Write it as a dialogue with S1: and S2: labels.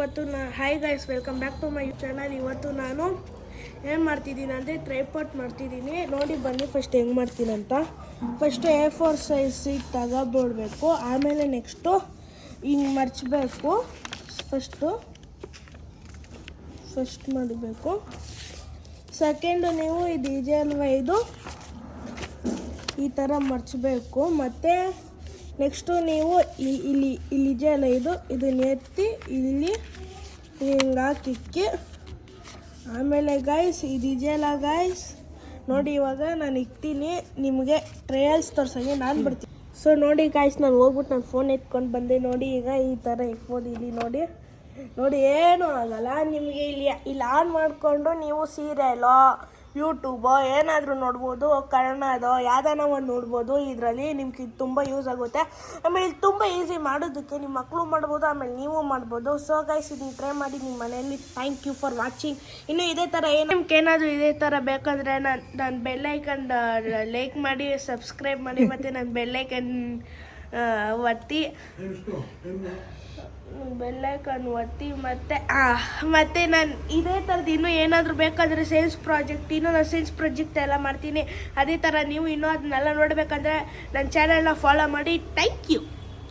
S1: ಇವತ್ತು hi guys, welcome back to my channel. ಇವತ್ತು ನಾನು ಏನು ಮಾಡ್ತಿದ್ದೀನಿ ಅಂದರೆ ಟ್ರೈಪಾಟ್ ಮಾಡ್ತಿದ್ದೀನಿ. ನೋಡಿ ಬನ್ನಿ ಫಸ್ಟ್ ಹೆಂಗೆ ಮಾಡ್ತೀನಿ ಅಂತ. ಫಸ್ಟು A4 ಸೈಜ್ ಸೀಟ್ ತಗೊಬಿಡ್ಬೇಕು. ಆಮೇಲೆ ನೆಕ್ಸ್ಟು ಹಿಂಗೆ ಮರ್ಚಬೇಕು. ಫಸ್ಟ್ ಮಾಡಬೇಕು. ಸೆಕೆಂಡು ನೀವು ಇದು ಇದೆಯಲ್ವ, ಇದು ಈ ಥರ ಮರ್ಚಬೇಕು. ಮತ್ತು ನೆಕ್ಸ್ಟು ನೀವು ಇಲ್ಲಿ ಇದೆಯಲ್ಲ, ಇದನ್ನ ಎತ್ತಿ ಇಲ್ಲಿ ಹಿಂಗೆ ಹಾಕಿಕ್ಕಿ. ಆಮೇಲೆ ಗೈಸ್ ಇದೆಯಲ್ಲ ಗೈಸ್, ನೋಡಿ ಇವಾಗ ನಾನು ಇಕ್ತೀನಿ. ನಿಮಗೆ ಟ್ರಯಲ್ಸ್ ತೋರ್ಸಂಗೆ ನಾನು ಬರ್ತೀನಿ. ಸೊ ನೋಡಿ ಗೈಸ್, ನಾನು ಹೋಗ್ಬಿಟ್ಟು ನಾನು ಫೋನ್ ಎತ್ಕೊಂಡು ಬಂದೆ. ನೋಡಿ ಈಗ ಈ ಥರ ಇಕ್ಬೋದು. ಇಲ್ಲಿ ನೋಡಿ ಏನೂ ಆಗಲ್ಲ ನಿಮಗೆ. ಇಲ್ಲಿ ಆನ್ ಮಾಡಿಕೊಂಡು ನೀವು ಸೀರಿಯಲೋ ಯೂಟ್ಯೂಬೋ ಏನಾದರೂ ನೋಡ್ಬೋದು, ಕನ್ನಡದೋ ಯಾವ್ದಾನ ಒಂದು ನೋಡ್ಬೋದು. ಇದರಲ್ಲಿ ನಿಮ್ಗೆ ಇದು ತುಂಬ ಯೂಸ್ ಆಗುತ್ತೆ. ಆಮೇಲೆ ಇದು ತುಂಬ ಈಸಿ ಮಾಡೋದಕ್ಕೆ. ನಿಮ್ಮ ಮಕ್ಕಳು ಮಾಡ್ಬೋದು, ಆಮೇಲೆ ನೀವು ಮಾಡ್ಬೋದು. ಸೊ ಗೈಸ್, ಇದನ್ನ ಟ್ರೈ ಮಾಡಿ ನಿಮ್ಮ ಮನೆಯಲ್ಲಿ. Thank you for watching. ಇನ್ನು ಇದೇ ಥರ ನಿಮ್ಗೆ ಏನಾದರೂ ಇದೇ ಥರ ಬೇಕಂದರೆ ನಾನು ಬೆಲ್ಲೈಕನ್ ಲೈಕ್ ಮಾಡಿ, ಸಬ್ಸ್ಕ್ರೈಬ್ ಮಾಡಿ, ಮತ್ತು ನಾನು ಬೆಲ್ಲೈಕನ್ ಒತ್ತಿ ಮತ್ತು ನಾನು ಇದೇ ಥರದ್ದು ಇನ್ನೂ ಏನಾದರೂ ಬೇಕಾದರೆ ಸೈನ್ಸ್ ಪ್ರಾಜೆಕ್ಟ್ ಎಲ್ಲ ಮಾಡ್ತೀನಿ. ಅದೇ ಥರ ನೀವು ಇನ್ನೂ ಅದನ್ನೆಲ್ಲ ನೋಡಬೇಕಂದ್ರೆ ನನ್ನ ಚಾನಲ್ನ ಫಾಲೋ ಮಾಡಿ. Thank you.